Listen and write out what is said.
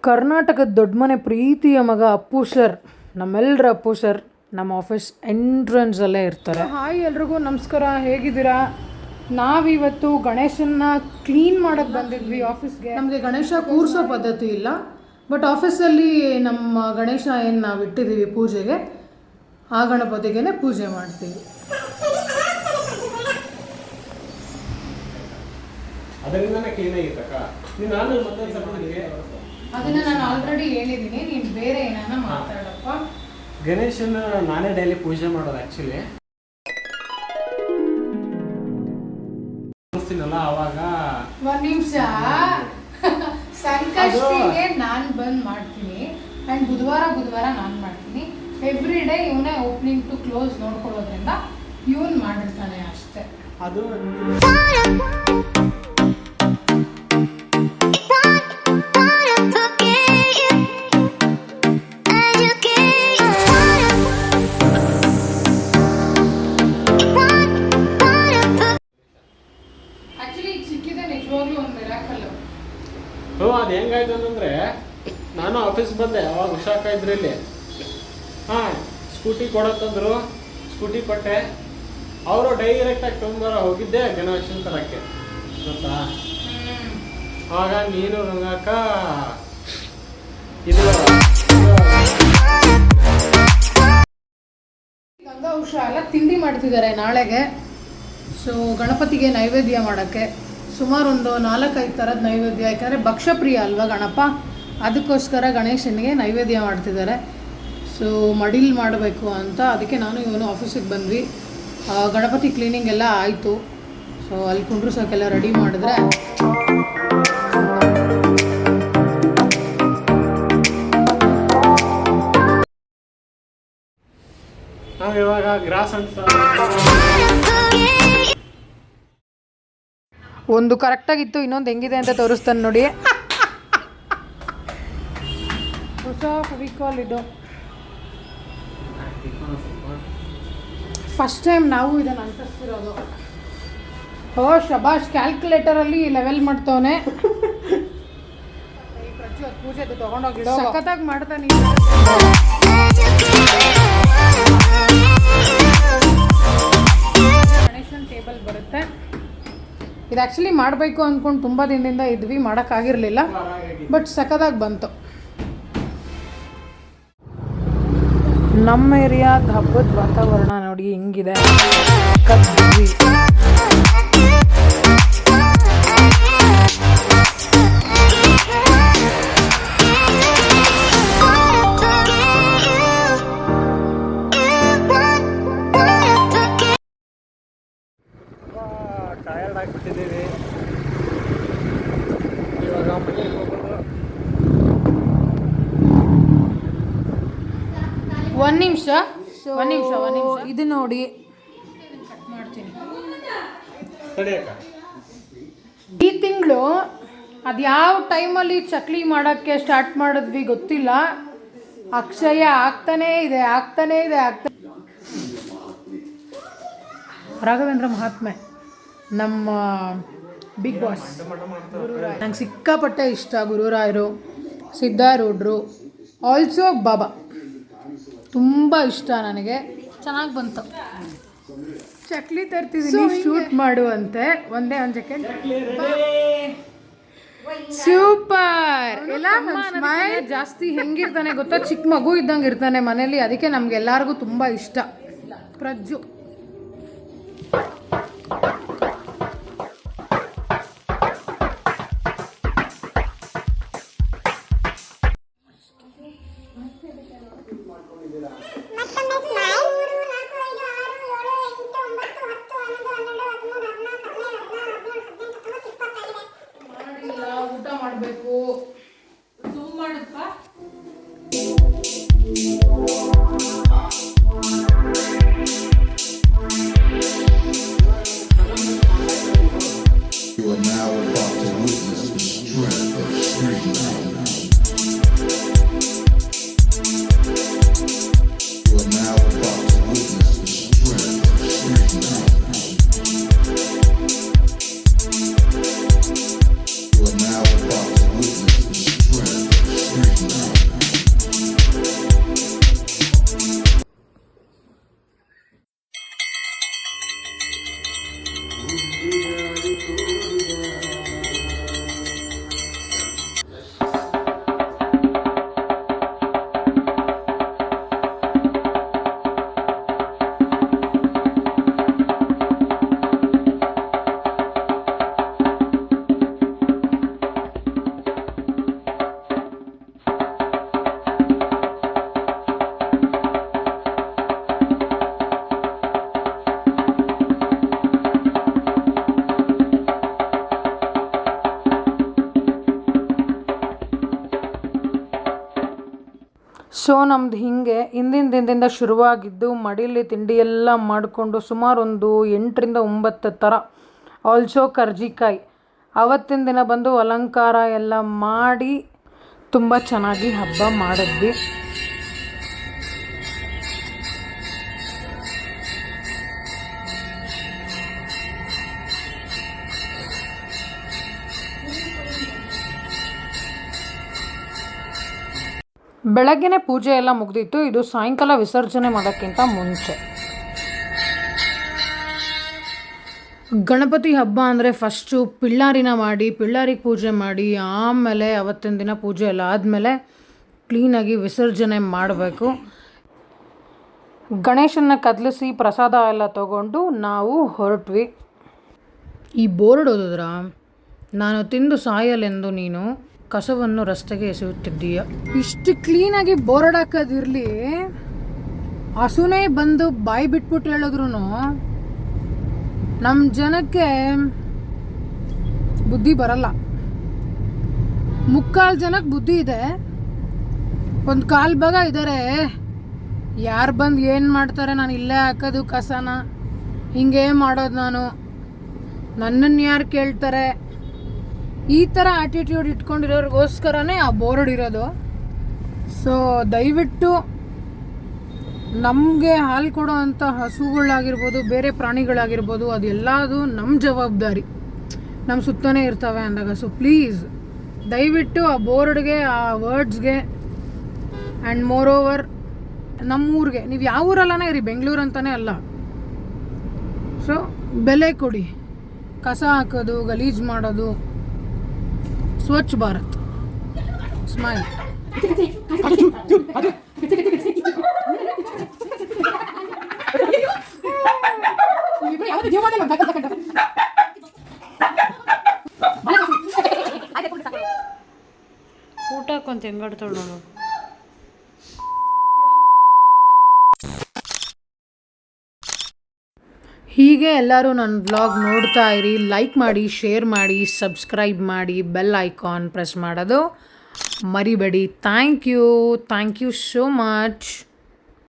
ಕರ್ನಾಟಕದ ದೊಡ್ಡ ಮನೆ ಪ್ರೀತಿಯ ಮಗ ಅಪ್ಪು ಸರ್, ನಮ್ಮೆಲ್ಲರ ಅಪ್ಪು ಸರ್ ನಮ್ಮ ಆಫೀಸ್ ಎಂಟ್ರೆನ್ಸಲ್ಲೇ ಇರ್ತಾರೆ. ಹಾಯ್ ಎಲ್ರಿಗೂ ನಮಸ್ಕಾರ, ಹೇಗಿದ್ದೀರಾ? ನಾವಿವತ್ತು ಗಣೇಶನ್ನ ಕ್ಲೀನ್ ಮಾಡೋಕ್ಕೆ ಬಂದಿದ್ವಿ ಆಫೀಸ್ಗೆ. ನಮಗೆ ಗಣೇಶ ಕೂರಿಸೋ ಪದ್ಧತಿ ಇಲ್ಲ, ಬಟ್ ಆಫೀಸಲ್ಲಿ ನಮ್ಮ ಗಣೇಶ ಏನು ನಾವು ಇಟ್ಟಿದ್ದೀವಿ ಪೂಜೆಗೆ, ಆ ಗಣಪತಿಗೆ ಪೂಜೆ ಮಾಡ್ತೀವಿ. ಅದನ್ನ ನಾನು ಆಲ್ರೆಡಿ ಹೇಳಿದ್ದೀನಿ, ನೀನು ಬೇರೆ ಏನಾನ ಮಾತಾಡಪ್ಪ. ಗಣೇಶನ ನಾನೇ ಡೈಲಿ ಪೂಜೆ ಮಾಡೋದು. ಆ್ಯಕ್ಚುಲಿ ಅವಾಗ ಒಂದು ನಿಮಿಷ ಸಂಕಷ್ಟಿಗೆ ನಾನು ಬಂದು ಮಾಡ್ತೀನಿ, ಆ್ಯಂಡ್ ಬುಧವಾರ ನಾನು ಮಾಡ್ತೀನಿ. ಎವ್ರಿ ಡೇ ಇವನೇ ಓಪನಿಂಗ್ ಟು ಕ್ಲೋಸ್ ನೋಡ್ಕೊಳ್ಳೋದ್ರಿಂದ ಇವನು ಮಾಡಿರ್ತಾನೆ ಅಷ್ಟೇ. ಅದು ಅದು ಹೆಂಗಾಯ್ತು ಅಂತಂದ್ರೆ, ನಾನು ಆಫೀಸ್ ಬಂದೆ, ಅವಾಗ ಉಷಾಕ ಇದ್ರು ಇಲ್ಲಿ. ಸ್ಕೂಟಿ ಕೊಡತ್ತಂದ್ರು, ಸ್ಕೂಟಿ ಕೊಟ್ಟೆ. ಅವರು ಡೈರೆಕ್ಟಾಗಿ ತೊಂಬರ ಹೋಗಿದ್ದೆ ಗಣೇಶನ ತರಕ್ಕೆ, ಗೊತ್ತಾ? ಆವಾಗ ನೀನು ರಂಗಾಕ ಇದು ಗಂಗಾ ಉಷಾ ಎಲ್ಲ ತಿಂಡಿ ಮಾಡ್ತಿದ್ದಾರೆ ನಾಳೆಗೆ. ಸೊ ಗಣಪತಿಗೆ ನೈವೇದ್ಯ ಮಾಡೋಕ್ಕೆ ಸುಮಾರು ಒಂದು 4-5 ಥರದ ನೈವೇದ್ಯ, ಯಾಕಂದರೆ ಭಕ್ಷ್ಯಪ್ರಿಯ ಅಲ್ವಾ ಗಣಪ, ಅದಕ್ಕೋಸ್ಕರ ಗಣೇಶನಿಗೆ ನೈವೇದ್ಯ ಮಾಡ್ತಿದ್ದಾರೆ. ಸೊ ಮಡಿಲ್ ಮಾಡಬೇಕು ಅಂತ, ಅದಕ್ಕೆ ನಾನು ಇವನು ಆಫೀಸಿಗೆ ಬಂದ್ವಿ. ಗಣಪತಿ ಕ್ಲೀನಿಂಗ್ ಎಲ್ಲ ಆಯಿತು. ಸೊ ಅಲ್ಲಿ ಕುಂಡ್ರಸೋಕ್ಕೆಲ್ಲ ರೆಡಿ ಮಾಡಿದ್ರೆ ನಾವು ಇವಾಗ ಗ್ರಾಸ್ ಅಂತ ಒಂದು ಕರೆಕ್ಟಾಗಿತ್ತು, ಇನ್ನೊಂದು ಹೆಂಗಿದೆ ಅಂತ ತೋರಿಸ್ತಾನೆ ನೋಡಿ. ಹೊಸ ಫೆವಿಕಾಲ್ ಇದು, ಫಸ್ಟ್ ಟೈಮ್ ನಾವು ಇದನ್ನು ಅಂಟಿಸ್ತಿರೋದು. ಶಬಾಷ್, ಕ್ಯಾಲ್ಕುಲೇಟರಲ್ಲಿ ಲೆವೆಲ್ ಮಾಡ್ತವನೆ. ಪೂಜೆದು ತೊಗೊಂಡೋಗಿಡೋ, ಸಖತ್ತಾಗಿ ಮಾಡ್ತಾನೆ. ಗಣೇಶನ್ ಟೇಬಲ್ ಬರುತ್ತೆ. ಇದು ಆ್ಯಕ್ಚುಲಿ ಮಾಡಬೇಕು ಅಂದ್ಕೊಂಡು ತುಂಬ ದಿನದಿಂದ ಇದ್ವಿ, ಮಾಡೋಕ್ಕಾಗಿರಲಿಲ್ಲ, ಬಟ್ ಸಖತ್ತಾಗಿ ಬಂತು. ನಮ್ಮ ಏರಿಯಾದ ಹಬ್ಬದ ವಾತಾವರಣ ನೋಡಿ ಹಿಂಗಿದೆ. ಕದ್ವಿ ಟಯರ್ಡ್ ಆಗಿಬಿಟ್ಟಿದ್ದೀವಿ. ಇವಾಗ ಮನೆಗೆ ಹೋಗೋದು. ಒಂದು ನಿಮಿಷ ಇದು ನೋಡಿ, ಕಟ್ ಮಾಡ್ತೀನಿ. ಈ ತಿಂಗಳು ಅದು ಯಾವ ಟೈಮಲ್ಲಿ ಚಕ್ಲಿ ಮಾಡೋಕ್ಕೆ ಸ್ಟಾರ್ಟ್ ಮಾಡಿದ್ವಿ ಗೊತ್ತಿಲ್ಲ. ಅಕ್ಷಯ ಆಗ್ತಾನೇ ಇದೆ. ರಾಘವೇಂದ್ರ ಮಹಾತ್ಮೆ ನಮ್ಮ ಬಿಗ್ ಬಾಸ್ ನಂಗೆ ಸಿಕ್ಕಾಪಟ್ಟೆ ಇಷ್ಟ. ಗುರುರಾಯರು, ಸಿದ್ಧಾರೂಢರು, ಆಲ್ಸೋ ಬಾಬಾ ತುಂಬ ಇಷ್ಟ ನನಗೆ. ಚೆನ್ನಾಗಿ ಬಂತು. ಚಕ್ಲಿ ತರ್ತಿದ್ದೀನಿ, ಶೂಟ್ ಮಾಡುವಂತೆ. ಒಂದೇ ಒಂದು ಸೆಕೆಂಡ್. ಸೂಪರ್. ಎಲ್ಲ ಜಾಸ್ತಿ ಹೆಂಗಿರ್ತಾನೆ ಗೊತ್ತಾ, ಚಿಕ್ಕ ಮಗು ಇದ್ದಂಗೆ ಇರ್ತಾನೆ ಮನೇಲಿ. ಅದಕ್ಕೆ ನಮ್ಗೆಲ್ಲರಿಗೂ ತುಂಬ ಇಷ್ಟ. ಪ್ರಜ್ಜು ಊಟ ಮಾಡಬೇಕು. ಝೂಮ್ ಮಾಡುತ್ತಾ? ಸೊ ನಮ್ದು ಹೀಗೆ ಹಿಂದಿನ ದಿನದಿಂದ ಶುರುವಾಗಿದ್ದು ಮಡೀಲಿ ತಿಂಡಿ ಎಲ್ಲ ಮಾಡಿಕೊಂಡು ಸುಮಾರು ಒಂದು 8ರಿಂದ 9 ಥರ. ಆಲ್ಸೋ ಕರ್ಜಿಕಾಯಿ ಅವತ್ತಿನ ದಿನ ಬಂದು ಅಲಂಕಾರ ಎಲ್ಲ ಮಾಡಿ ತುಂಬ ಚೆನ್ನಾಗಿ ಹಬ್ಬ ಮಾಡಿದ್ವಿ. ಬೆಳಗ್ಗೆನೇ ಪೂಜೆ ಎಲ್ಲ ಮುಗ್ದಿತ್ತು. ಇದು ಸಾಯಂಕಾಲ ವಿಸರ್ಜನೆ ಮಾಡೋಕ್ಕಿಂತ ಮುಂಚೆ. ಗಣಪತಿ ಹಬ್ಬ ಅಂದರೆ ಫಸ್ಟು ಪಿಳ್ಳಾರಿನ ಮಾಡಿ ಪಿಳ್ಳಾರಿಗೆ ಪೂಜೆ ಮಾಡಿ ಆಮೇಲೆ ಅವತ್ತಿನ ದಿನ ಪೂಜೆ ಎಲ್ಲ ಆದಮೇಲೆ ಕ್ಲೀನಾಗಿ ವಿಸರ್ಜನೆ ಮಾಡಬೇಕು. ಗಣೇಶನ್ನ ಕದಲಿಸಿ ಪ್ರಸಾದ ಎಲ್ಲ ತಗೊಂಡು ನಾವು ಹೊರಟ್ವಿ. ಈ ಬೋರ್ಡ್ ಓದಿದ್ರ, ನಾನು ತಿಂದು ಸಾಯಲೆಂದು ನೀನು ಕಸವನ್ನು ರಸ್ತೆಗೆ ಎಸೆಯುತ್ತಿದ್ದೀಯ. ಇಷ್ಟು ಕ್ಲೀನಾಗಿ ಬೋರ್ಡ್ ಹಾಕೋದಿರಲಿ, ಹಸುನೇ ಬಂದು ಬಾಯಿ ಬಿಟ್ಬಿಟ್ಟು ಹೇಳಿದ್ರು ನಮ್ಮ ಜನಕ್ಕೆ ಬುದ್ಧಿ ಬರಲ್ಲ. ಮುಕ್ಕಾಲು ಜನಕ್ಕೆ ಬುದ್ಧಿ ಇದೆ, ಒಂದು ಕಾಲು ಭಾಗ ಇದ್ದಾರೆ ಯಾರು ಬಂದು ಏನು ಮಾಡ್ತಾರೆ, ನಾನು ಇಲ್ಲೇ ಹಾಕೋದು ಕಸನ, ಹಿಂಗೆ ಮಾಡೋದು, ನನ್ನನ್ನು ಯಾರು ಕೇಳ್ತಾರೆ, ಈ ಥರ ಆ್ಯಟಿಟ್ಯೂಡ್ ಇಟ್ಕೊಂಡಿರೋರಿಗೋಸ್ಕರನೇ ಆ ಬೋರ್ಡ್ ಇರೋದು. ಸೊ ದಯವಿಟ್ಟು ನಮಗೆ ಹಾಲು ಕೊಡೋ ಅಂಥ ಹಸುಗಳಾಗಿರ್ಬೋದು, ಬೇರೆ ಪ್ರಾಣಿಗಳಾಗಿರ್ಬೋದು, ಅದೆಲ್ಲದು ನಮ್ಮ ಜವಾಬ್ದಾರಿ, ನಮ್ಮ ಸುತ್ತನೇ ಇರ್ತವೆ ಅಂದಾಗ. ಸೊ ಪ್ಲೀಸ್ ದಯವಿಟ್ಟು ಆ ಬೋರ್ಡ್ಗೆ, ಆ ವರ್ಡ್ಸ್ಗೆ ಆ್ಯಂಡ್ ಮೋರ್ ಓವರ್ ನಮ್ಮೂರಿಗೆ, ನೀವು ಯಾವ ಊರಲ್ಲನೇ ಇರಿ, ಬೆಂಗಳೂರು ಅಂತಲೇ ಅಲ್ಲ, ಸೊ ಬೆಲೆ ಕೊಡಿ. ಕಸ ಹಾಕೋದು, ಗಲೀಜು ಮಾಡೋದು, ಸ್ವಚ್ಛ ಭಾರತ್ ಸ್ಮೈಲ್. ಊಟ ಹಾಕೊಂತ ಹೆಂಗಾಡ್ತಾಳು ನಾನು. ಹೀಗೆ ಎಲ್ಲರೂ ನನ್ನ ವ್ಲಾಗ್ ನೋಡ್ತಾ ಇರಿ, ಲೈಕ್ ಮಾಡಿ, ಶೇರ್ ಮಾಡಿ, ಸಬ್ಸ್ಕ್ರೈಬ್ ಮಾಡಿ, ಬೆಲ್ ಐಕಾನ್ ಪ್ರೆಸ್ ಮಾಡೋದು ಮರಿಬೇಡಿ. Thank you so much.